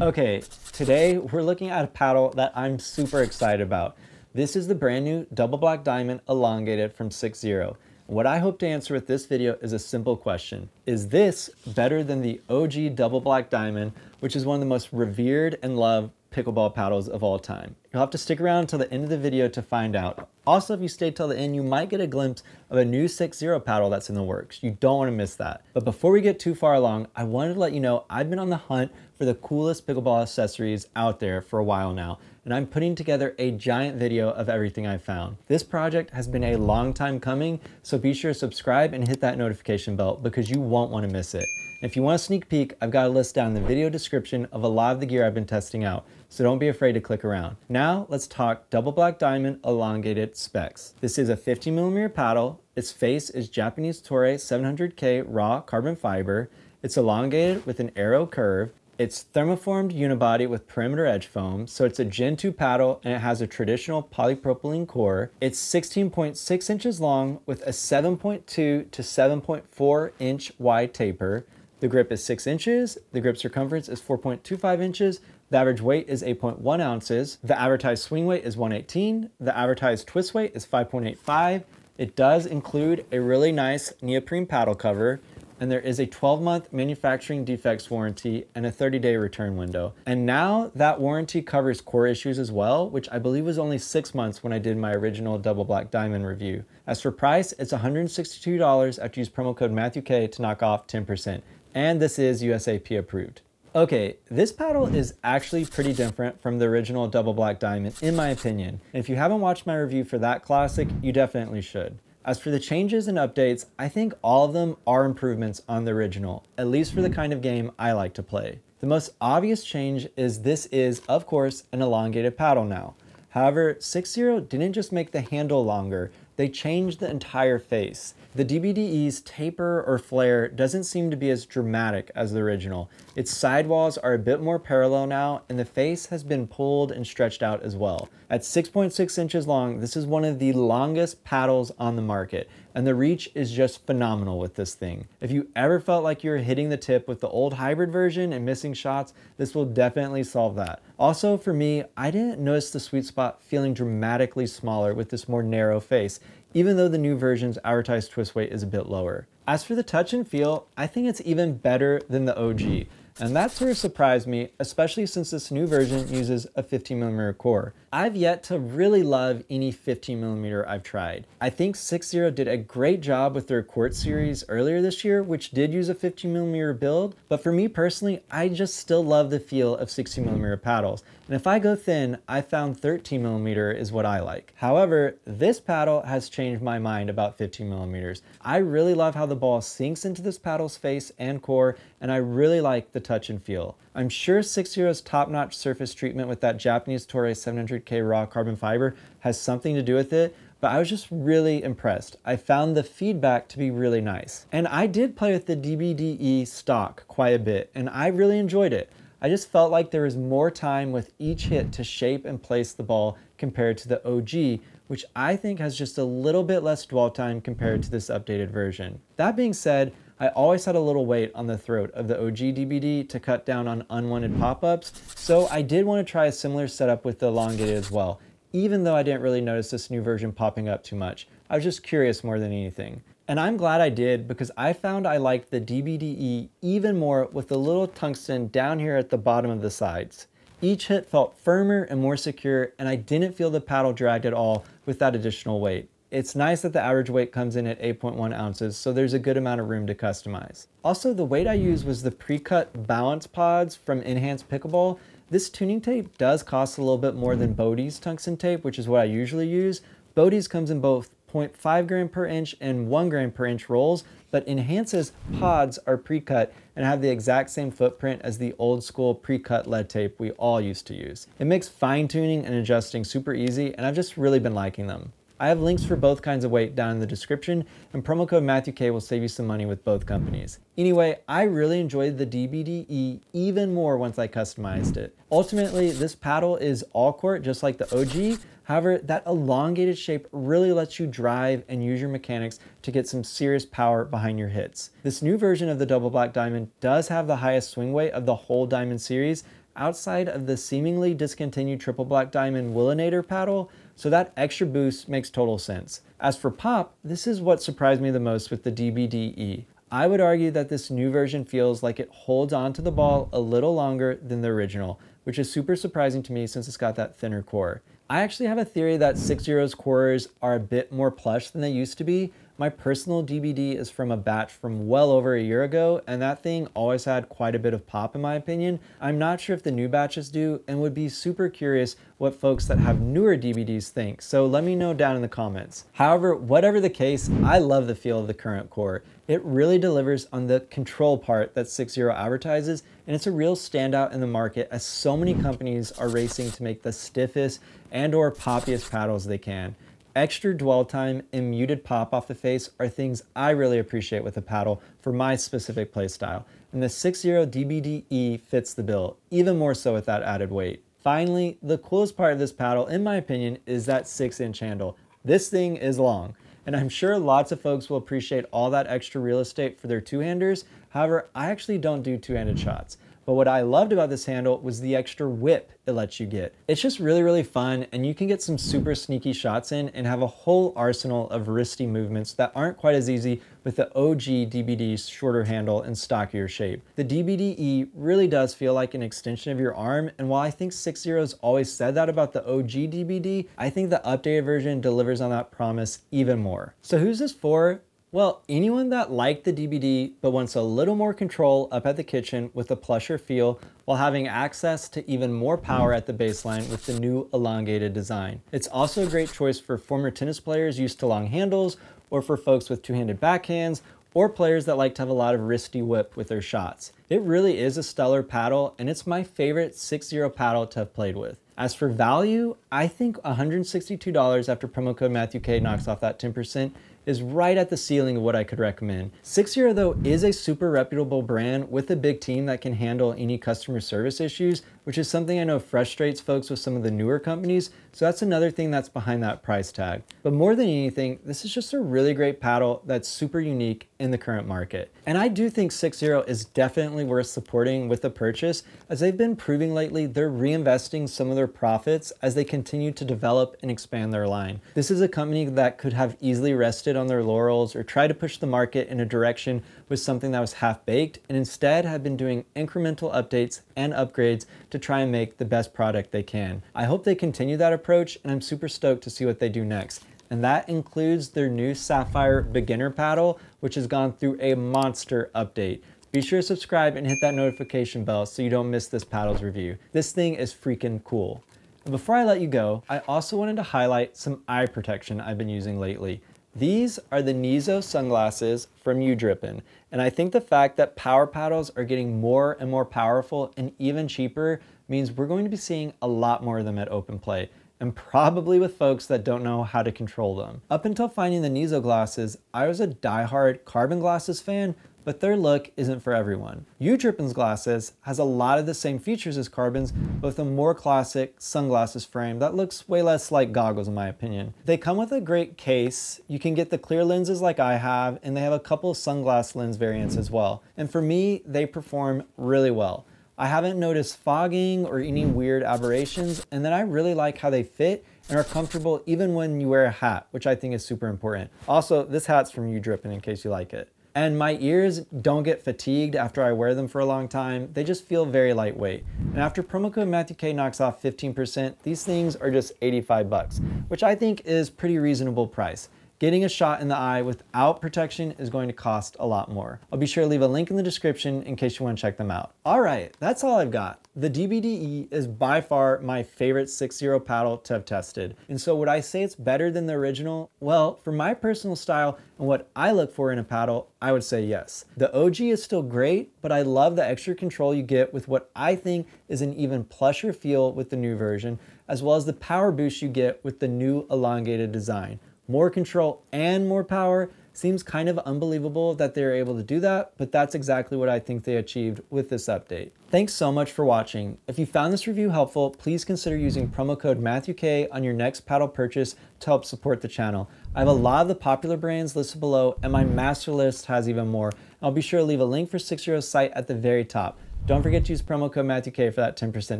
Okay, today we're looking at a paddle that I'm super excited about. This is the brand new Double Black Diamond Elongated from 6-0. What I hope to answer with this video is a simple question. Is this better than the OG Double Black Diamond, which is one of the most revered and loved pickleball paddles of all time? You'll have to stick around until the end of the video to find out. Also, if you stay till the end, you might get a glimpse of a new 6-0 paddle that's in the works. You don't want to miss that. But before we get too far along, I wanted to let you know I've been on the hunt for the coolest pickleball accessories out there for a while now, and I'm putting together a giant video of everything I found. This project has been a long time coming, so be sure to subscribe and hit that notification bell because you won't want to miss it. And if you want a sneak peek, I've got a list down in the video description of a lot of the gear I've been testing out, so don't be afraid to click around. Now let's talk Double Black Diamond Elongated Specs. This is a 50mm paddle. Its face is Japanese Toray 700K raw carbon fiber. It's elongated with an arrow curve. It's thermoformed unibody with perimeter edge foam, so it's a Gen 2 paddle and it has a traditional polypropylene core. It's 16.6 inches long with a 7.2 to 7.4 inch wide taper. The grip is 6 inches, the grip circumference is 4.25 inches, the average weight is 8.1 ounces, the advertised swing weight is 118, the advertised twist weight is 5.85. It does include a really nice neoprene paddle cover, and there is a 12-month manufacturing defects warranty and a 30-day return window. And now that warranty covers core issues as well, which I believe was only 6 months when I did my original Double Black Diamond review. As for price, it's $162 after you use promo code MatthewK to knock off 10%. And this is USAP approved. Okay, this paddle is actually pretty different from the original Double Black Diamond in my opinion. And if you haven't watched my review for that classic, you definitely should. As for the changes and updates, I think all of them are improvements on the original, at least for the kind of game I like to play. The most obvious change is this is, of course, an elongated paddle now. However, 6-0 didn't just make the handle longer, they changed the entire face. The DBDE's taper or flare doesn't seem to be as dramatic as the original. Its sidewalls are a bit more parallel now, and the face has been pulled and stretched out as well. At 6.6 inches long, this is one of the longest paddles on the market, and the reach is just phenomenal with this thing. If you ever felt like you were hitting the tip with the old hybrid version and missing shots, this will definitely solve that. Also, for me, I didn't notice the sweet spot feeling dramatically smaller with this more narrow face, even though the new version's advertised twist weight is a bit lower. As for the touch and feel, I think it's even better than the OG. And that sort of surprised me, especially since this new version uses a 15mm core. I've yet to really love any 15mm I've tried. I think 6-0 did a great job with their Quartz series earlier this year, which did use a 15mm build, but for me personally, I just still love the feel of 60mm paddles. And if I go thin, I found 13mm is what I like. However, this paddle has changed my mind about 15mm. I really love how the ball sinks into this paddle's face and core, and I really like the touch and feel. I'm sure 6-0's top-notch surface treatment with that Japanese Toray 700K raw carbon fiber has something to do with it, but I was just really impressed. I found the feedback to be really nice. And I did play with the DBDE stock quite a bit, and I really enjoyed it. I just felt like there was more time with each hit to shape and place the ball compared to the OG, which I think has just a little bit less dwell time compared to this updated version. That being said, I always had a little weight on the throat of the OG DBD to cut down on unwanted pop-ups, so I did want to try a similar setup with the Elongated as well, even though I didn't really notice this new version popping up too much. I was just curious more than anything. And I'm glad I did because I found I liked the DBDE even more with the little tungsten down here at the bottom of the sides. Each hit felt firmer and more secure, and I didn't feel the paddle dragged at all with that additional weight. It's nice that the average weight comes in at 8.1 ounces, so there's a good amount of room to customize. Also, the weight I used was the pre-cut balance pods from Enhanced Pickleball. This tuning tape does cost a little bit more than Bodie's tungsten tape, which is what I usually use. Bodie's comes in both 0.5 gram per inch and 1 gram per inch rolls, but Enhance's pods are pre-cut and have the exact same footprint as the old school pre-cut lead tape we all used to use. It makes fine-tuning and adjusting super easy, and I've just really been liking them. I have links for both kinds of weight down in the description, and promo code MatthewK will save you some money with both companies. Anyway, I really enjoyed the DBDE even more once I customized it. Ultimately, this paddle is all court just like the OG, however, that elongated shape really lets you drive and use your mechanics to get some serious power behind your hits. This new version of the Double Black Diamond does have the highest swing weight of the whole Diamond series, outside of the seemingly discontinued triple black diamond Willinator paddle, so that extra boost makes total sense. As for pop, this is what surprised me the most with the DBD. I would argue that this new version feels like it holds onto the ball a little longer than the original, which is super surprising to me since it's got that thinner core. I actually have a theory that 6.0's cores are a bit more plush than they used to be. My personal DBD is from a batch from well over a year ago, and that thing always had quite a bit of pop in my opinion. I'm not sure if the new batches do, and would be super curious what folks that have newer DBDs think, so let me know down in the comments. However, whatever the case, I love the feel of the current core. It really delivers on the control part that 6.0 advertises, and it's a real standout in the market as so many companies are racing to make the stiffest and/or poppiest paddles they can. Extra dwell time and muted pop off the face are things I really appreciate with a paddle for my specific playstyle, and the 6.0 DBD fits the bill, even more so with that added weight. Finally, the coolest part of this paddle, in my opinion, is that 6-inch handle. This thing is long, and I'm sure lots of folks will appreciate all that extra real estate for their two-handers. However, I actually don't do two-handed shots. But what I loved about this handle was the extra whip it lets you get. It's just really fun, and you can get some super sneaky shots in and have a whole arsenal of wristy movements that aren't quite as easy with the OG DBD's shorter handle and stockier shape. The DBD really does feel like an extension of your arm, and while I think 6.0's always said that about the OG DBD, I think the updated version delivers on that promise even more. So who's this for? Well, anyone that liked the DBD but wants a little more control up at the kitchen with a plusher feel while having access to even more power at the baseline with the new elongated design. It's also a great choice for former tennis players used to long handles, or for folks with two-handed backhands, or players that like to have a lot of wristy whip with their shots. It really is a stellar paddle, and it's my favorite 6.0 paddle to have played with. As for value, I think $162 after promo code MatthewK knocks off that 10% is right at the ceiling of what I could recommend. 6.0 though is a super reputable brand with a big team that can handle any customer service issues, which is something I know frustrates folks with some of the newer companies, so that's another thing that's behind that price tag. But more than anything, this is just a really great paddle that's super unique in the current market. And I do think 6.0 is definitely worth supporting with a purchase, as they've been proving lately they're reinvesting some of their profits as they continue to develop and expand their line. This is a company that could have easily rested on their laurels or try to push the market in a direction with something that was half-baked, and instead have been doing incremental updates and upgrades to try and make the best product they can. I hope they continue that approach, and I'm super stoked to see what they do next. And that includes their new Sapphire beginner paddle, which has gone through a monster update. Be sure to subscribe and hit that notification bell so you don't miss this paddle's review. This thing is freaking cool. And before I let you go, I also wanted to highlight some eye protection I've been using lately. These are the Nizo sunglasses from UDRIPPIN, and I think the fact that power paddles are getting more and more powerful and even cheaper means we're going to be seeing a lot more of them at open play, and probably with folks that don't know how to control them. Up until finding the Nizo glasses, I was a diehard carbon glasses fan, but their look isn't for everyone. UDRIPPIN's glasses has a lot of the same features as carbon's, but with a more classic sunglasses frame that looks way less like goggles in my opinion. They come with a great case. You can get the clear lenses like I have, and they have a couple of sunglass lens variants as well. And for me, they perform really well. I haven't noticed fogging or any weird aberrations, and then I really like how they fit and are comfortable even when you wear a hat, which I think is super important. Also, this hat's from UDRIPPIN in case you like it. And my ears don't get fatigued after I wear them for a long time. They just feel very lightweight. And after promo code MatthewK knocks off 15%, these things are just 85 bucks, which I think is pretty reasonable price. Getting a shot in the eye without protection is going to cost a lot more. I'll be sure to leave a link in the description in case you want to check them out. All right, that's all I've got. The DBD is by far my favorite 6.0 paddle to have tested. And so would I say it's better than the original? Well, for my personal style and what I look for in a paddle, I would say yes. The OG is still great, but I love the extra control you get with what I think is an even plusher feel with the new version, as well as the power boost you get with the new elongated design. More control and more power. Seems kind of unbelievable that they're able to do that, but that's exactly what I think they achieved with this update. Thanks so much for watching. If you found this review helpful, please consider using promo code MatthewK on your next paddle purchase to help support the channel. I have a lot of the popular brands listed below, and my master list has even more. I'll be sure to leave a link for 6.0's site at the very top. Don't forget to use promo code MatthewK for that 10%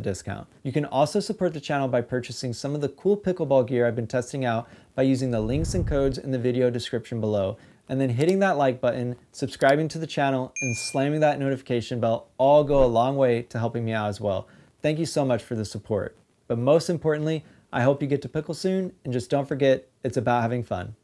discount. You can also support the channel by purchasing some of the cool pickleball gear I've been testing out by using the links and codes in the video description below, and then hitting that like button, subscribing to the channel, and slamming that notification bell all go a long way to helping me out as well. Thank you so much for the support. But most importantly, I hope you get to pickle soon, and just don't forget, it's about having fun.